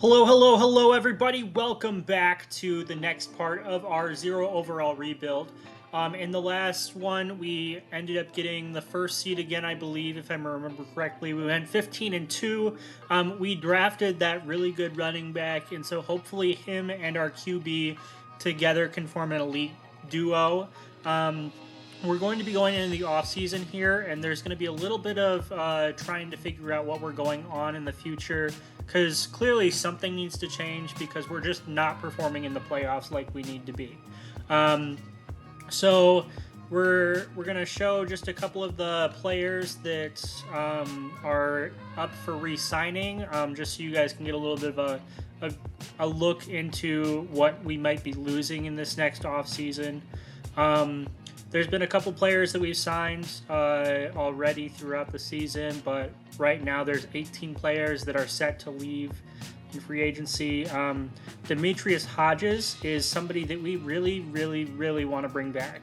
Hello, hello, hello, everybody. Welcome back to the next part of our zero overall rebuild. In the last one, we ended up getting the first seed again, I believe, if I remember correctly. We went 15-2. We drafted that really good running back, and so hopefully him and our QB together can form an elite duo. We're going to be going into the off season here, and there's going to be a little bit of trying to figure out what we're going on in the future, because clearly something needs to change because we're just not performing in the playoffs like we need to be. So we're going to show just a couple of the players that are up for re-signing, just so you guys can get a little bit of a look into what we might be losing in this next off season. There's been a couple players that we've signed already throughout the season, but right now there's 18 players that are set to leave in free agency. Demetrius Hodges is somebody that we really want to bring back.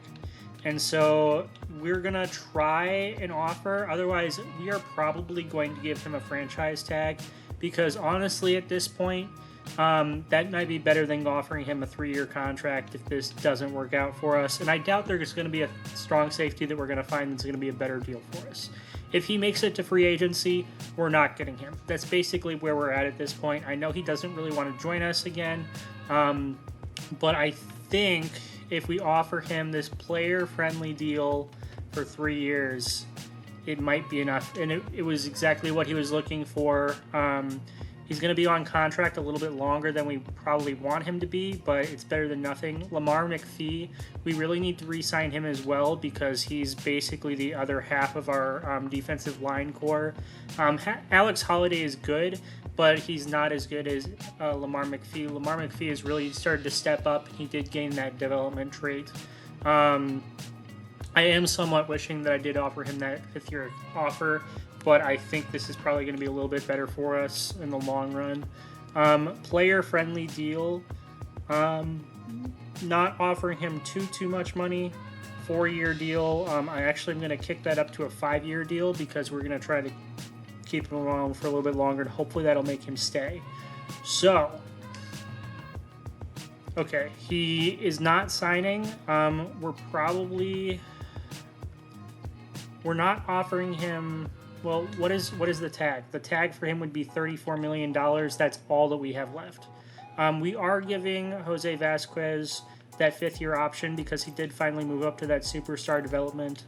And so we're going to try an offer. Otherwise, we are probably going to give him a franchise tag because honestly, at this point, that might be better than offering him a 3-year contract if this doesn't work out for us. And I doubt there's going to be a strong safety that we're going to find that's going to be a better deal for us. If he makes it to free agency, we're not getting him. That's basically where we're at this point. I know he doesn't really want to join us again, but I think if we offer him this player-friendly deal for 3 years, it might be enough. And it was exactly what he was looking for. He's going to be on contract a little bit longer than we probably want him to be, but it's better than nothing. Lamar McPhee, we really need to re-sign him as well because he's basically the other half of our defensive line core. Alex Holiday is good, but he's not as good as Lamar McPhee. Lamar McPhee has really started to step up. He did gain that development trait. I am somewhat wishing that I did offer him that 5th-year offer, but I think this is probably going to be a little bit better for us in the long run. Player-friendly deal. Not offering him too much money. 4-year deal. I actually am going to kick that up to a 5-year deal because we're going to try to keep him around for a little bit longer, and hopefully that'll make him stay. So, okay, he is not signing. We're not offering him. Well, what is the tag? The tag for him would be $34 million. That's all that we have left. We are giving Jose Vasquez that 5th-year option because he did finally move up to that superstar development.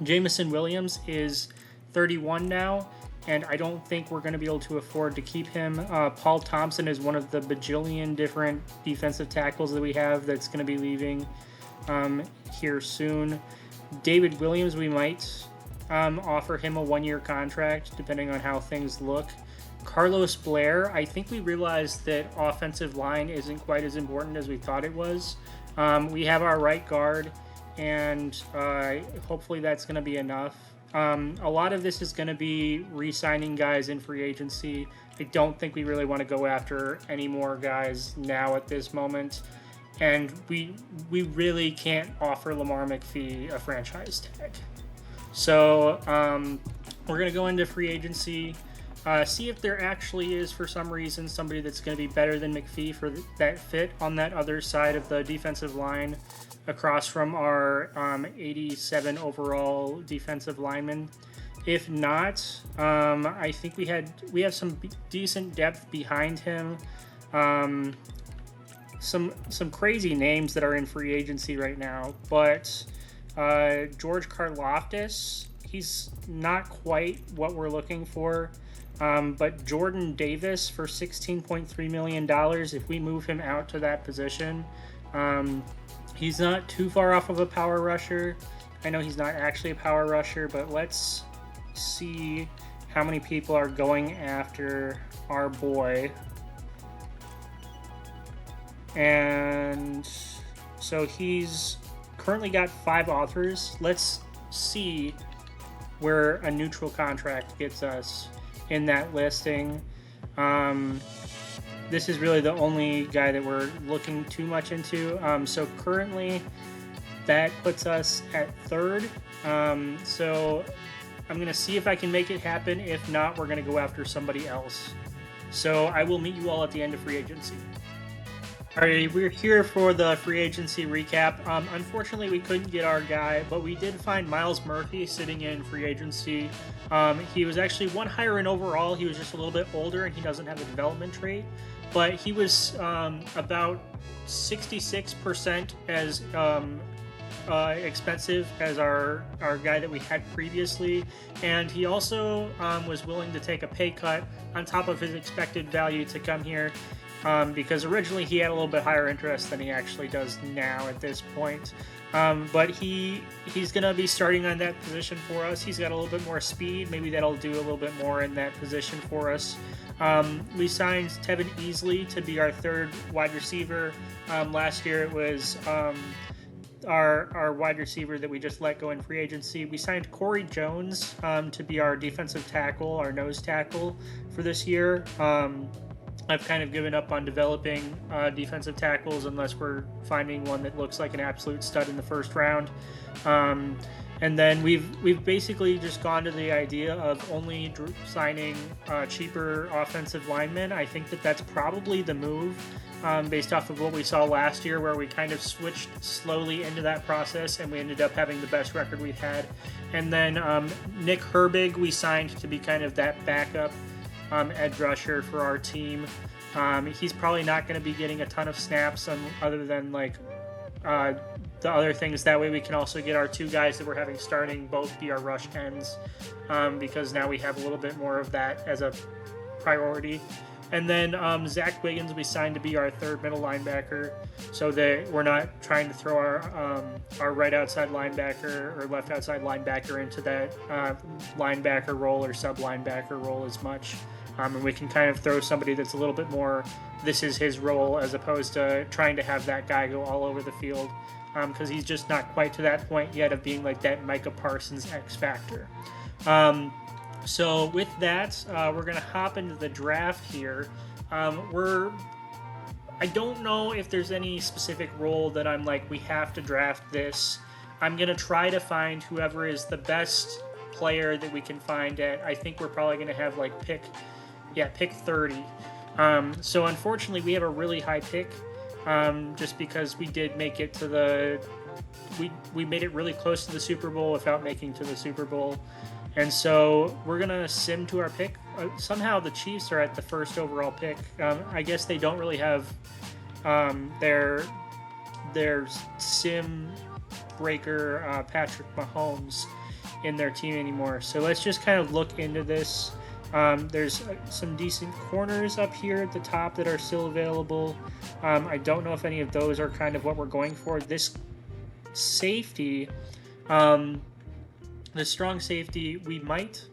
Jamison Williams is 31 now, and I don't think we're going to be able to afford to keep him. Paul Thompson is one of the bajillion different defensive tackles that we have that's going to be leaving here soon. David Williams, we might offer him a 1-year contract depending on how things look. Carlos Blair, I think we realized that offensive line isn't quite as important as we thought it was. We have our right guard, and hopefully that's going to be enough. A lot of this is going to be re-signing guys in free agency. I don't think we really want to go after any more guys now at this moment. And we really can't offer Lamar McPhee a franchise tag. So we're going to go into free agency, see if there actually is, for some reason, somebody that's going to be better than McPhee for that fit on that other side of the defensive line across from our 87 overall defensive lineman. If not, I think we have some decent depth behind him. Some crazy names that are in free agency right now, but George Karlaftis, he's not quite what we're looking for. But Jordan Davis for $16.3 million, if we move him out to that position, he's not too far off of a power rusher. I know he's not actually a power rusher, but let's see how many people are going after our boy. And so he's currently got 5 offers. Let's see where a neutral contract gets us in that listing. This is really the only guy that we're looking too much into. So currently that puts us at 3rd. So I'm going to see if I can make it happen. If not, we're going to go after somebody else. So I will meet you all at the end of free agency. All right, we're here for the free agency recap. Unfortunately, we couldn't get our guy, but we did find Myles Murphy sitting in free agency. He was actually one higher in overall. He was just a little bit older, and he doesn't have a development trait. But he was about 66% as expensive as our guy that we had previously, and he also was willing to take a pay cut on top of his expected value to come here. Because originally he had a little bit higher interest than he actually does now at this point. But he's going to be starting on that position for us. He's got a little bit more speed. Maybe that'll do a little bit more in that position for us. We signed Tevin Easley to be our third wide receiver. Last year it was our wide receiver that we just let go in free agency. We signed Corey Jones to be our defensive tackle, our nose tackle for this year. I've kind of given up on developing defensive tackles unless we're finding one that looks like an absolute stud in the first round. And then we've basically just gone to the idea of only signing cheaper offensive linemen. I think that's probably the move based off of what we saw last year, where we kind of switched slowly into that process and we ended up having the best record we've had. And then Nick Herbig we signed to be kind of that backup edge rusher for our team. He's probably not going to be getting a ton of snaps other than like the other things. That way we can also get our two guys that we're having starting both be our rush ends, because now we have a little bit more of that as a priority. And then Zach Wiggins we signed to be our third middle linebacker, so that we're not trying to throw our right outside linebacker or left outside linebacker into that linebacker role or sub linebacker role as much. And we can kind of throw somebody that's a little bit more, this is his role, as opposed to trying to have that guy go all over the field, because he's just not quite to that point yet of being like that Micah Parsons X factor. So with that, we're going to hop into the draft here. I don't know if there's any specific role that I'm like, we have to draft this. I'm going to try to find whoever is the best player that we can find at, I think we're probably going to have like pick 30. So unfortunately we have a really high pick, just because we did make it to we made it really close to the Super Bowl without making to the Super Bowl. And so we're going to sim to our pick. Somehow the Chiefs are at the first overall pick. I guess they don't really have their sim breaker Patrick Mahomes in their team anymore. So let's just kind of look into this. There's some decent corners up here at the top that are still available. I don't know if any of those are kind of what we're going for. This safety, the strong safety, we might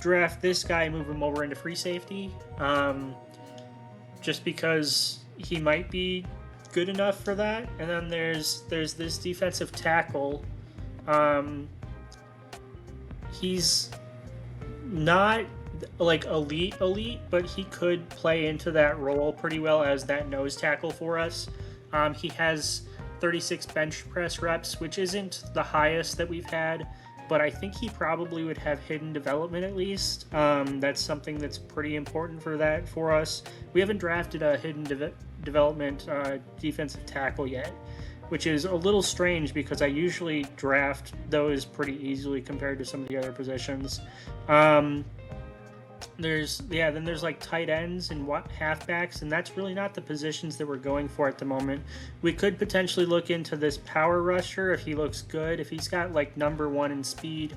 draft this guy and move him over into free safety, just because he might be good enough for that. And then there's this defensive tackle. He's not like elite, but he could play into that role pretty well as that nose tackle for us. He has 36 bench press reps, which isn't the highest that we've had, but I think he probably would have hidden development at least. That's something that's pretty important for us. We haven't drafted a hidden development defensive tackle yet, which is a little strange because I usually draft those pretty easily compared to some of the other positions. Then there's like tight ends and halfbacks, and that's really not the positions that we're going for at the moment. We could potentially look into this power rusher if he looks good, if he's got like number one in speed.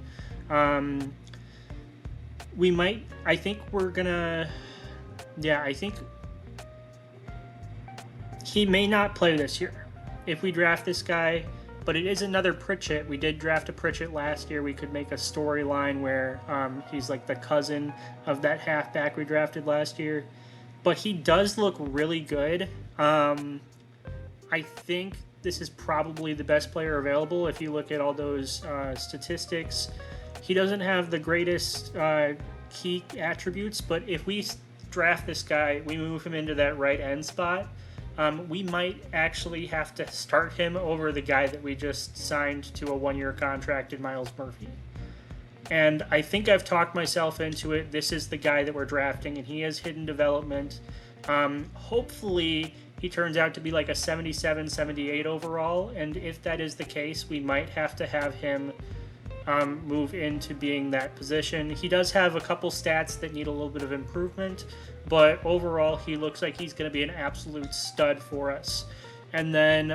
We might, I think he may not play this year if we draft this guy, but it is another Pritchett. We did draft a Pritchett last year. We could make a storyline where he's like the cousin of that halfback we drafted last year. But he does look really good. I think this is probably the best player available if you look at all those statistics. He doesn't have the greatest key attributes, but if we draft this guy, we move him into that right end spot, we might actually have to start him over the guy that we just signed to a one-year contract in Myles Murphy. And I think I've talked myself into it. This is the guy that we're drafting, and he has hidden development. Hopefully, he turns out to be like a 77, 78 overall. And if that is the case, we might have to have him move into being that position. He does have a couple stats that need a little bit of improvement, but overall, he looks like he's going to be an absolute stud for us. And then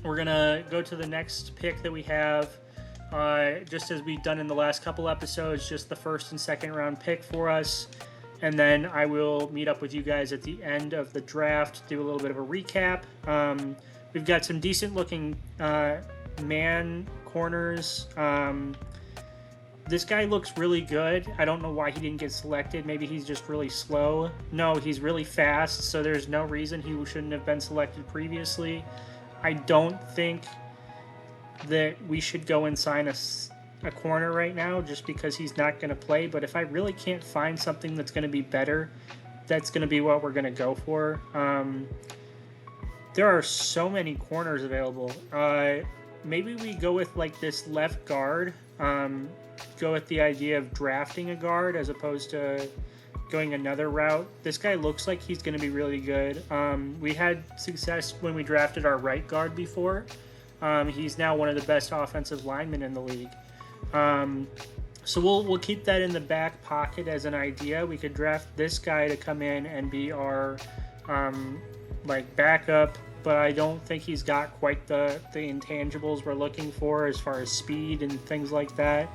we're going to go to the next pick that we have. Just as we've done in the last couple episodes, just the first and second round pick for us. And then I will meet up with you guys at the end of the draft, do a little bit of a recap. We've got some decent looking man corners. This guy looks really good. I don't know why he didn't get selected. Maybe he's just really slow. No, he's really fast, so there's no reason he shouldn't have been selected previously. I don't think that we should go and sign a corner right now just because he's not going to play. But if I really can't find something that's going to be better, that's going to be what we're going to go for. There are so many corners available. Maybe we go with like this left guard. Go with the idea of drafting a guard as opposed to going another route. This guy looks like he's going to be really good. We had success when we drafted our right guard before. He's now one of the best offensive linemen in the league. So we'll keep that in the back pocket as an idea. We could draft this guy to come in and be our backup, but I don't think he's got quite the intangibles we're looking for as far as speed and things like that.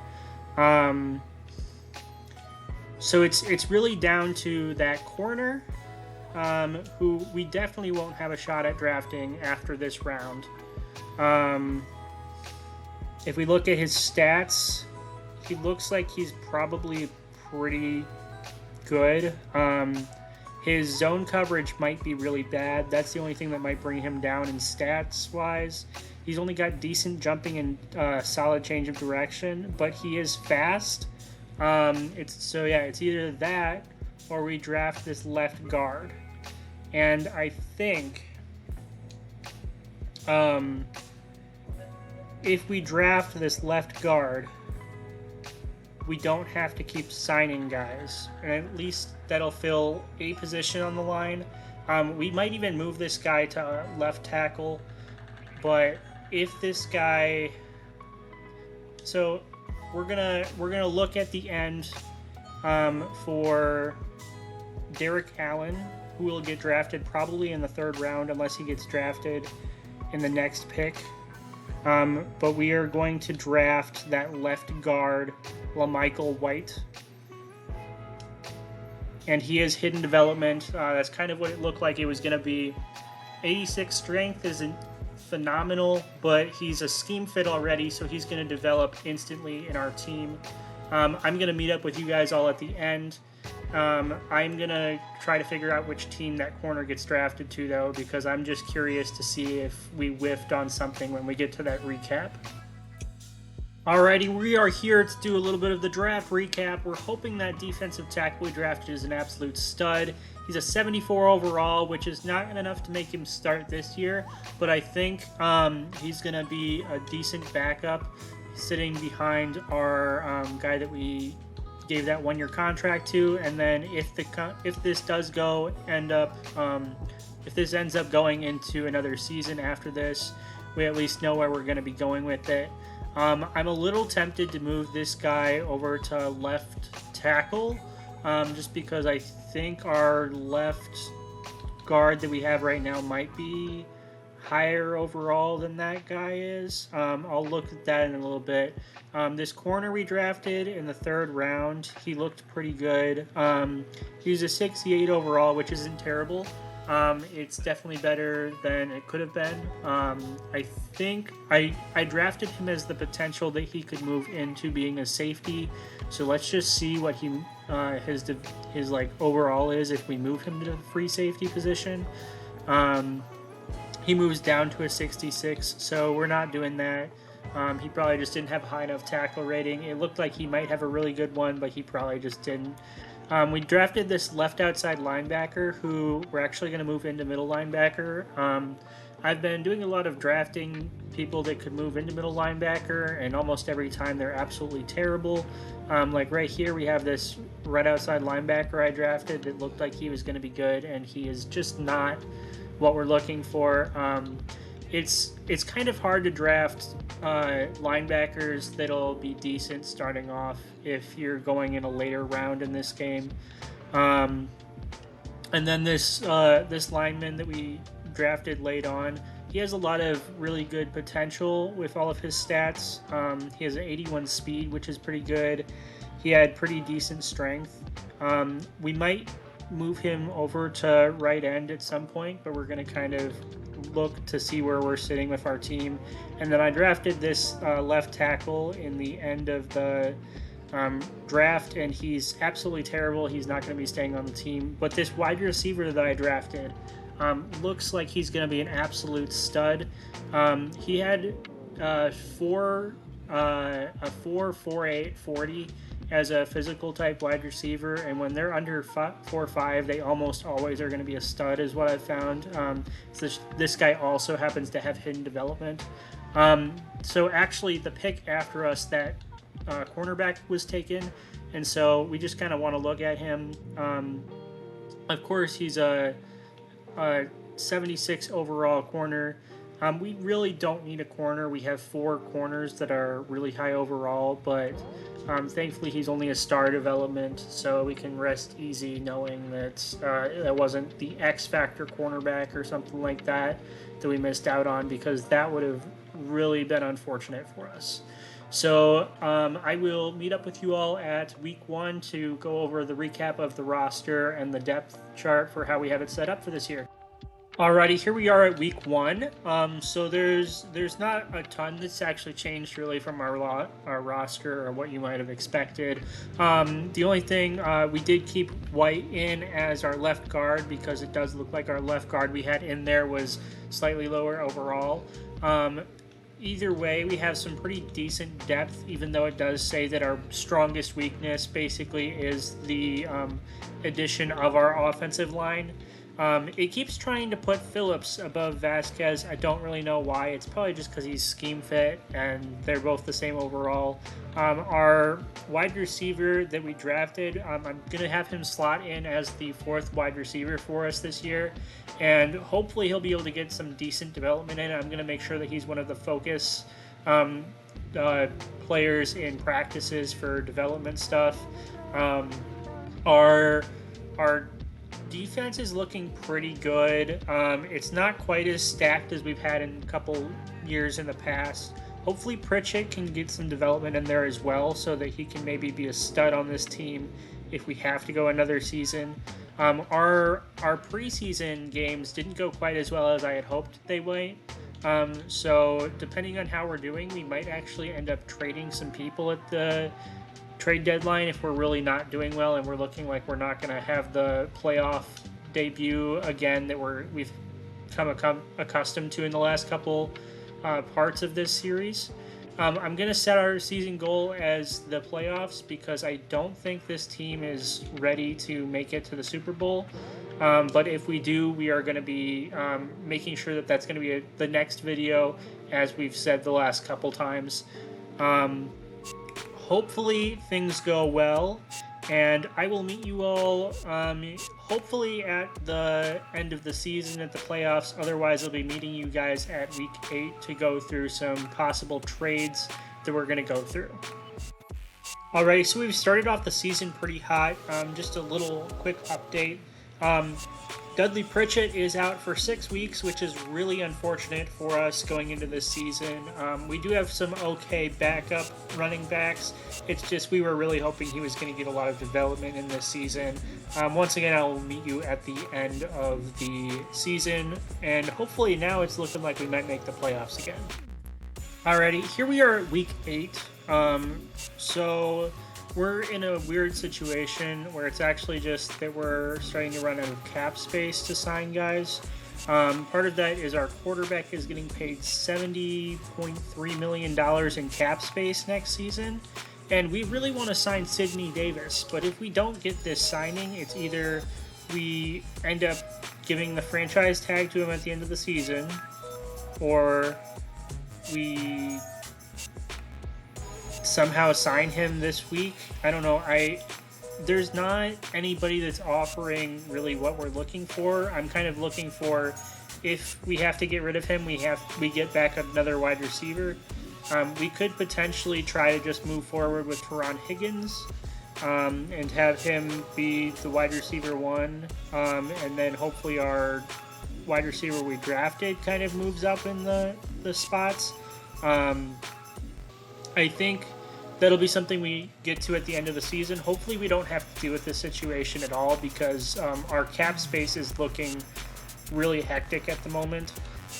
So it's really down to that corner, who we definitely won't have a shot at drafting after this round. If we look at his stats, he looks like he's probably pretty good. His zone coverage might be really bad. That's the only thing that might bring him down in stats wise. He's only got decent jumping and solid change of direction, but he is fast. It's either that or we draft this left guard. And I think if we draft this left guard, we don't have to keep signing guys, and at least that'll fill a position on the line. We might even move this guy to left tackle, but if this guy, so we're gonna look at the end for Derek Allen, who will get drafted probably in the third round unless he gets drafted in the next pick. But we are going to draft that left guard, LaMichael White. And he is hidden development. That's kind of what it looked like it was going to be. 86 strength isn't phenomenal, but he's a scheme fit already, so he's going to develop instantly in our team. I'm going to meet up with you guys all at the end. I'm going to try to figure out which team that corner gets drafted to, though, because I'm just curious to see if we whiffed on something when we get to that recap. Alrighty, we are here to do a little bit of the draft recap. We're hoping that defensive tackle we drafted is an absolute stud. He's a 74 overall, which is not enough to make him start this year, but I think he's going to be a decent backup sitting behind our guy that we gave that 1-year contract to. And then if this does go if this ends up going into another season after this, we at least know where we're going to be going with it. I'm a little tempted to move this guy over to left tackle, just because I think our left guard that we have right now might be higher overall than that guy is. I'll look at that in a little bit. This corner we drafted in the third round, he looked pretty good. He's a 68 overall, which isn't terrible. It's definitely better than it could have been. I think I drafted him as the potential that he could move into being a safety. So let's just see what his like overall is if we move him to the free safety position. He moves down to a 66, so we're not doing that. He probably just didn't have a high enough tackle rating. It looked like he might have a really good one, but he probably just didn't. We drafted this left outside linebacker who we're actually going to move into middle linebacker. I've been doing a lot of drafting people that could move into middle linebacker, and almost every time they're absolutely terrible. Like right here, we have this right outside linebacker I drafted that looked like he was going to be good, and he is just not what we're looking for. It's kind of hard to draft linebackers that'll be decent starting off if you're going in a later round in this game. And then this lineman that we drafted late on, he has a lot of really good potential with all of his stats. He has an 81 speed, which is pretty good. He had pretty decent strength. We might move him over to right end at some point, but we're going to kind of look to see where we're sitting with our team. And then I drafted this left tackle in the end of the draft, and he's absolutely terrible. He's not going to be staying on the team. But this wide receiver that I drafted looks like he's going to be an absolute stud. He had a 4.48 40 as a physical type wide receiver, and when they're under 4.5, they almost always are going to be a stud, is what I've found. This guy also happens to have hidden development. So actually, the pick after us, that cornerback was taken, and so we just kind of want to look at him. Of course, he's a 76 overall corner. We really don't need a corner. We have 4 corners that are really high overall, but thankfully he's only a star development, so we can rest easy knowing that that wasn't the X factor cornerback or something like that we missed out on, because that would have really been unfortunate for us. So I will meet up with you all at week 1 to go over the recap of the roster and the depth chart for how we have it set up for this year. Alrighty, here we are at week 1. So there's not a ton that's actually changed really from our roster or what you might have expected. The only thing, we did keep White in as our left guard, because it does look like our left guard we had in there was slightly lower overall. Either way, we have some pretty decent depth, even though it does say that our strongest weakness basically is the addition of our offensive line. It keeps trying to put Phillips above Vasquez. I don't really know why. It's probably just because he's scheme fit and they're both the same overall. Our wide receiver that we drafted, I'm going to have him slot in as the 4th wide receiver for us this year, and hopefully he'll be able to get some decent development in. I'm going to make sure that he's one of the focus players in practices for development stuff. Our defense is looking pretty good. It's not quite as stacked as we've had in a couple years in the past. Hopefully Pritchett can get some development in there as well, so that he can maybe be a stud on this team if we have to go another season. Our preseason games didn't go quite as well as I had hoped they would. So depending on how we're doing, we might actually end up trading some people at the trade deadline if we're really not doing well and we're looking like we're not going to have the playoff debut again that we've become accustomed to in the last couple parts of this series. I'm going to set our season goal as the playoffs, because I don't think this team is ready to make it to the Super Bowl. But if we do, we are going to be making sure that that's going to be the next video, as we've said the last couple times. Hopefully things go well, and I will meet you all hopefully at the end of the season at the playoffs. Otherwise, I'll be meeting you guys at week 8 to go through some possible trades that we're going to go through. Alright, so we've started off the season pretty hot. Just a little quick update. Dudley Pritchett is out for 6 weeks, which is really unfortunate for us going into this season. We do have some okay backup running backs. It's just we were really hoping he was going to get a lot of development in this season. Once again, I will meet you at the end of the season, and hopefully now it's looking like we might make the playoffs again. Alrighty, here we are at week 8. So we're in a weird situation where it's actually just that we're starting to run out of cap space to sign guys. Part of that is our quarterback is getting paid $70.3 million in cap space next season, and we really want to sign Sidney Davis. But if we don't get this signing, it's either we end up giving the franchise tag to him at the end of the season, or we somehow sign him this week. I don't know. There's not anybody that's offering really what we're looking for. I'm kind of looking for, if we have to get rid of him, we get back another wide receiver. We could potentially try to just move forward with Teron Higgins, and have him be the wide receiver one, and then hopefully our wide receiver we drafted kind of moves up in the spots. I think that'll be something we get to at the end of the season. Hopefully we don't have to deal with this situation at all, because our cap space is looking really hectic at the moment.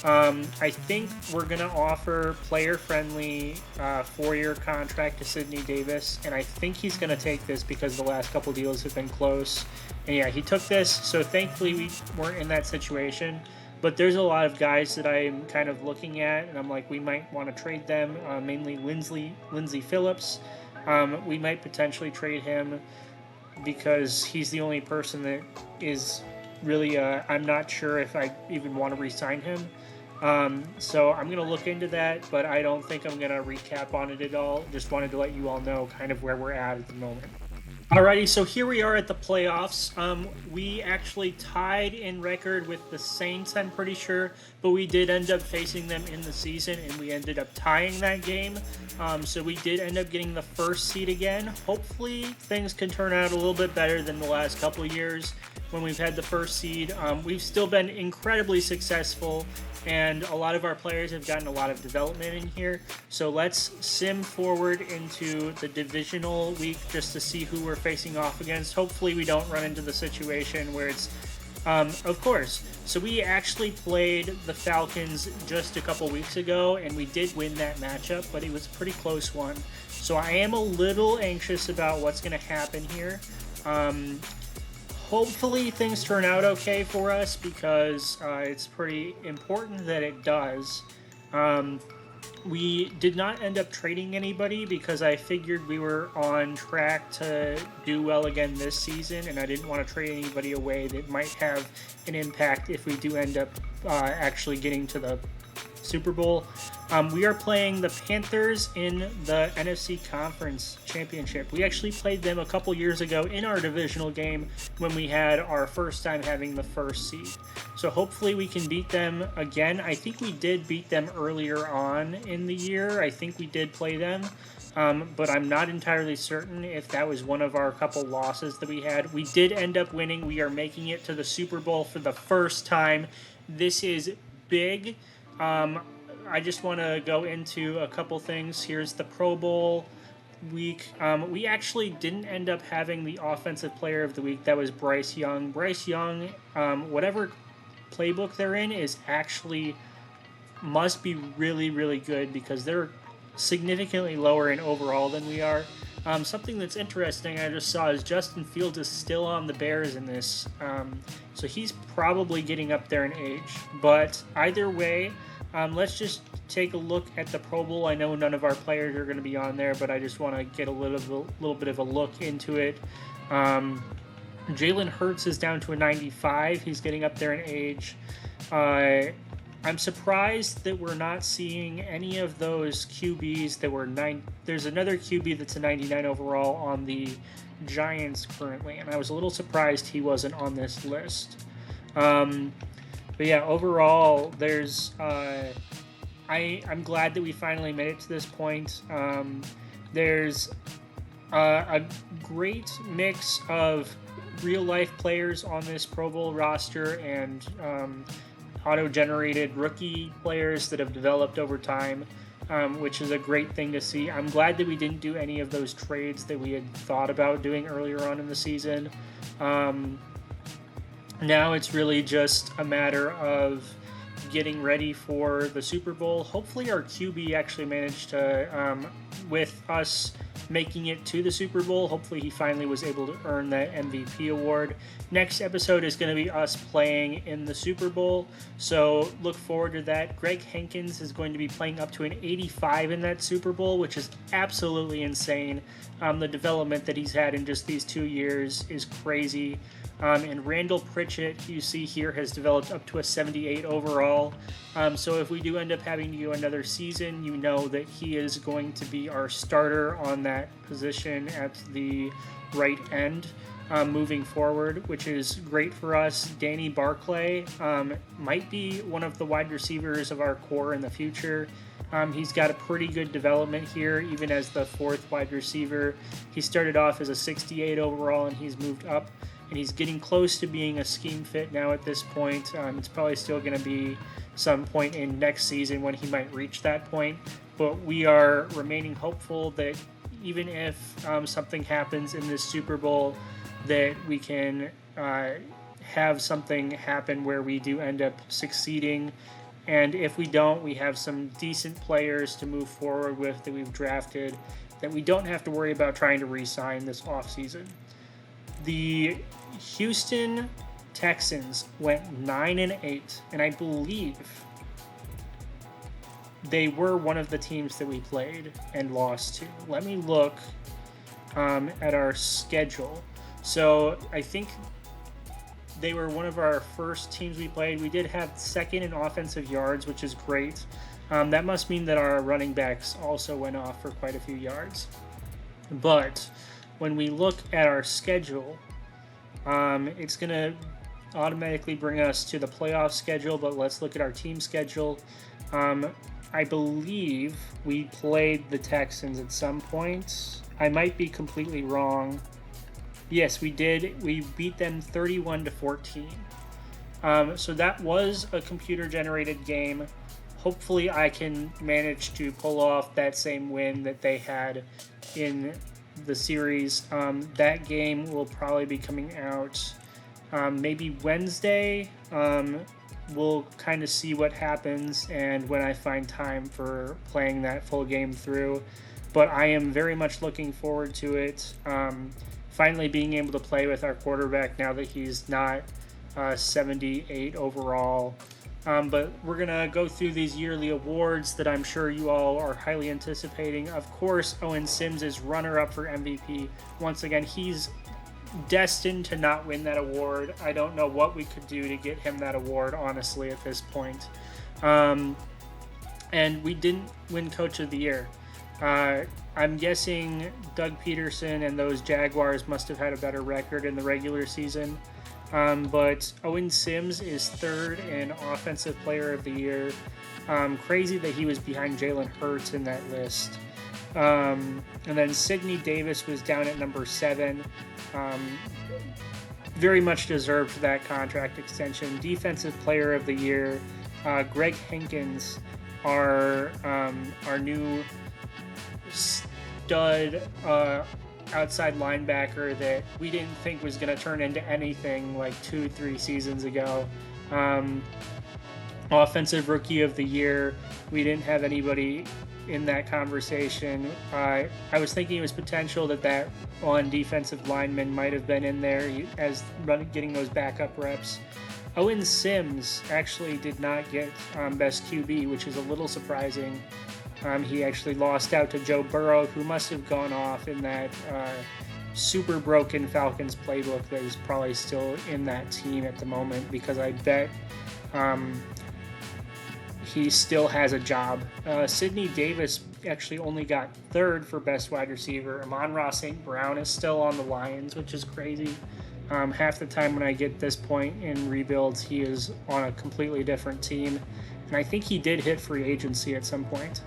I think we're going to offer player-friendly 4-year contract to Sidney Davis, and I think he's going to take this because the last couple deals have been close. And yeah, he took this, so thankfully we weren't in that situation. But there's a lot of guys that I'm kind of looking at, and I'm like, we might want to trade them, mainly Lindsey Phillips. We might potentially trade him because he's the only person that is really, I'm not sure if I even want to re-sign him. So I'm going to look into that, but I don't think I'm going to recap on it at all. Just wanted to let you all know kind of where we're at the moment. Alrighty, so here we are at the playoffs. We actually tied in record with the Saints, I'm pretty sure, but we did end up facing them in the season, and we ended up tying that game. So we did end up getting the first seed again. Hopefully things can turn out a little bit better than the last couple of years when we've had the first seed. We've still been incredibly successful, and a lot of our players have gotten a lot of development in here. So let's sim forward into the divisional week just to see who we're facing off against. Hopefully we don't run into the situation where it's, of course. So we actually played the Falcons just a couple weeks ago, and we did win that matchup, but it was a pretty close one. So I am a little anxious about what's going to happen here. Hopefully things turn out okay for us, because it's pretty important that it does. We did not end up trading anybody because I figured we were on track to do well again this season, and I didn't want to trade anybody away that might have an impact if we do end up actually getting to the Super Bowl. We are playing the Panthers in the NFC Conference Championship. We actually played them a couple years ago in our divisional game when we had our first time having the first seed. So hopefully we can beat them again. I think we did beat them earlier on in the year. I think we did play them. But I'm not entirely certain if that was one of our couple losses that we had. We did end up winning. We are making it to the Super Bowl for the first time. This is big. I just want to go into a couple things. Here's the Pro Bowl week. We actually didn't end up having the Offensive Player of the Week. That was Bryce Young. Bryce Young, whatever playbook they're in, must be really, really good, because they're significantly lower in overall than we are. Something that's interesting I just saw is Justin Fields is still on the Bears in this. So he's probably getting up there in age. But either way, let's just take a look at the Pro Bowl. I know none of our players are going to be on there, but I just want to get a little bit of a look into it. Jalen Hurts is down to a 95. He's getting up there in age. I'm surprised that we're not seeing any of those QBs that were There's another QB that's a 99 overall on the Giants currently, and I was a little surprised he wasn't on this list. But yeah, overall, there's I'm glad that we finally made it to this point. There's a great mix of real-life players on this Pro Bowl roster and auto-generated rookie players that have developed over time, which is a great thing to see. I'm glad that we didn't do any of those trades that we had thought about doing earlier on in the season. Now it's really just a matter of getting ready for the Super Bowl. Hopefully our QB actually managed to, with us making it to the Super Bowl, hopefully he finally was able to earn that MVP award. Next episode is going to be us playing in the Super Bowl, so look forward to that. Greg Hankins is going to be playing up to an 85 in that Super Bowl, which is absolutely insane. The development that he's had in just these 2 years is crazy. And Randall Pritchett, you see here, has developed up to a 78 overall. So if we do end up having to go another season, you know that he is going to be our starter on that position at the right end moving forward, which is great for us. Danny Barclay might be one of the wide receivers of our core in the future. He's got a pretty good development here, even as the fourth wide receiver. He started off as a 68 overall, and he's moved up, and he's getting close to being a scheme fit now at this point. It's probably still going to be some point in next season when he might reach that point, but we are remaining hopeful that even if something happens in this Super Bowl, that we can have something happen where we do end up succeeding. And if we don't, we have some decent players to move forward with that we've drafted that we don't have to worry about trying to re-sign this offseason. The Houston Texans went 9-8, and I believe they were one of the teams that we played and lost to. Let me look at our schedule. So I think they were one of our first teams we played. We did have second in offensive yards, which is great. That must mean that our running backs also went off for quite a few yards. But when we look at our schedule, it's going to automatically bring us to the playoff schedule, but let's look at our team schedule. I believe we played the Texans at some point. I might be completely wrong. Yes, we did. We beat them 31-14. So that was a computer-generated game. Hopefully I can manage to pull off that same win that they had in the series. That game will probably be coming out maybe Wednesday. We'll kind of see what happens and when I find time for playing that full game through. But I am very much looking forward to it. Finally being able to play with our quarterback now that he's not 78 overall. But we're going to go through these yearly awards that I'm sure you all are highly anticipating. Of course, Owen Sims is runner-up for MVP. Once again, he's destined to not win that award. I don't know what we could do to get him that award, honestly, at this point. And we didn't win Coach of the Year. I'm guessing Doug Peterson and those Jaguars must have had a better record in the regular season. But Owen Sims is third in Offensive Player of the Year. Crazy that he was behind Jalen Hurts in that list. And then Sidney Davis was down at number 7. Very much deserved for that contract extension. Defensive Player of the Year, Greg Hankins, our new stud outside linebacker that we didn't think was going to turn into anything like 2-3 seasons ago. Offensive Rookie of the Year, we didn't have anybody in that conversation. I was thinking it was potential that on defensive lineman might have been in there as getting those backup reps. Owen Sims actually did not get Best QB, which is a little surprising. He actually lost out to Joe Burrow, who must have gone off in that super broken Falcons playbook that is probably still in that team at the moment, because I bet he still has a job. Sidney Davis actually only got third for Best Wide Receiver. Amon-Ra St. Brown is still on the Lions, which is crazy. Half the time when I get this point in rebuilds, he is on a completely different team. And I think he did hit free agency at some point.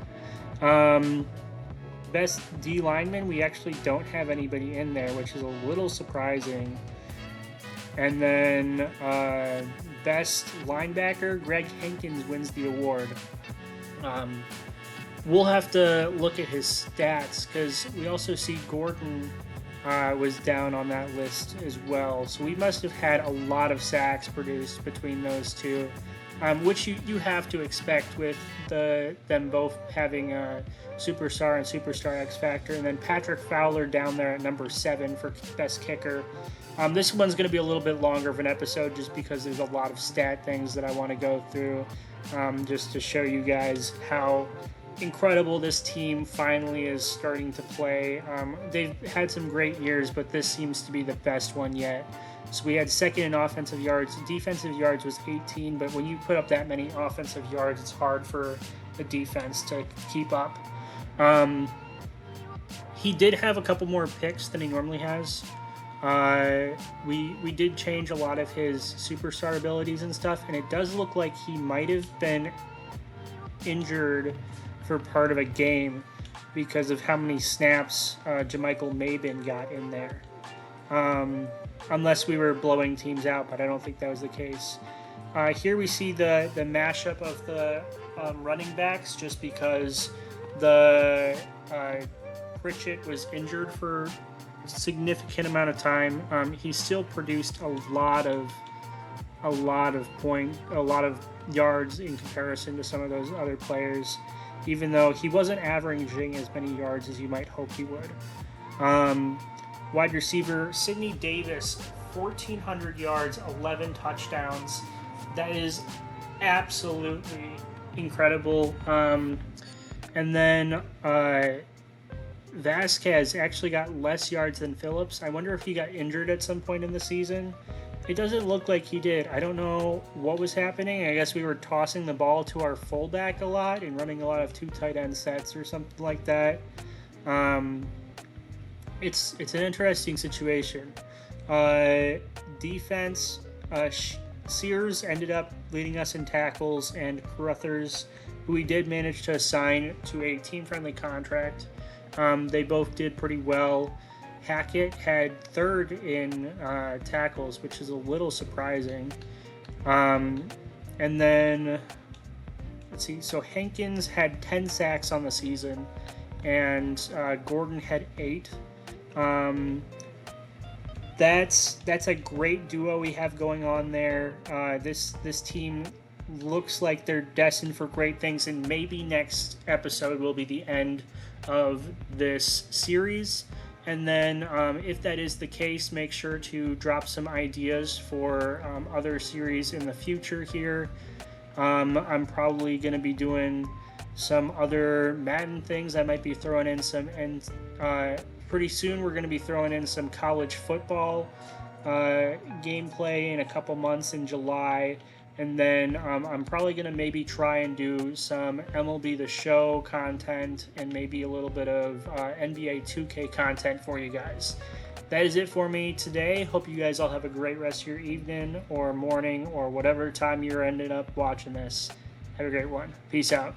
Best D lineman, we actually don't have anybody in there, which is a little surprising. And then best linebacker, Greg Hankins wins the award. We'll have to look at his stats because we also see Gordon was down on that list as well. So we must have had a lot of sacks produced between those two. Which you have to expect with them both having a superstar and superstar X Factor. And then Patrick Fowler down there at number 7 for best kicker. This one's going to be a little bit longer of an episode just because there's a lot of stat things that I want to go through just to show you guys how incredible this team finally is starting to play. They've had some great years, but this seems to be the best one yet. So we had second in offensive yards. Defensive yards was 18, but when you put up that many offensive yards, it's hard for the defense to keep up. He did have a couple more picks than he normally has. We did change a lot of his superstar abilities and stuff, and it does look like he might have been injured for part of a game because of how many snaps Jamichael Mabin got in there. Unless we were blowing teams out, but I don't think that was the case. Here we see the mashup of the running backs, just because the Pritchett was injured for a significant amount of time. He still produced a lot of yards in comparison to some of those other players, even though he wasn't averaging as many yards as you might hope he would. Wide receiver Sidney Davis, 1,400 yards, 11 touchdowns. That is absolutely incredible. And then Vasquez actually got less yards than Phillips. I wonder if he got injured at some point in the season. It doesn't look like he did. I don't know what was happening. I guess we were tossing the ball to our fullback a lot and running a lot of 2 tight end sets or something like that. It's an interesting situation. Defense, Sears ended up leading us in tackles, and Caruthers, who we did manage to assign to a team-friendly contract. They both did pretty well. Hackett had third in tackles, which is a little surprising. And then, let's see, so Hankins had 10 sacks on the season, and Gordon had 8. That's a great duo we have going on there. This team looks like they're destined for great things, and maybe next episode will be the end of this series. And then if that is the case, make sure to drop some ideas for other series in the future here. I'm probably going to be doing some other Madden things. I might be throwing in some, and pretty soon we're going to be throwing in some college football gameplay in a couple months in July. And then I'm probably going to maybe try and do some MLB The Show content and maybe a little bit of NBA 2K content for you guys. That is it for me today. Hope you guys all have a great rest of your evening or morning or whatever time you're ending up watching this. Have a great one. Peace out.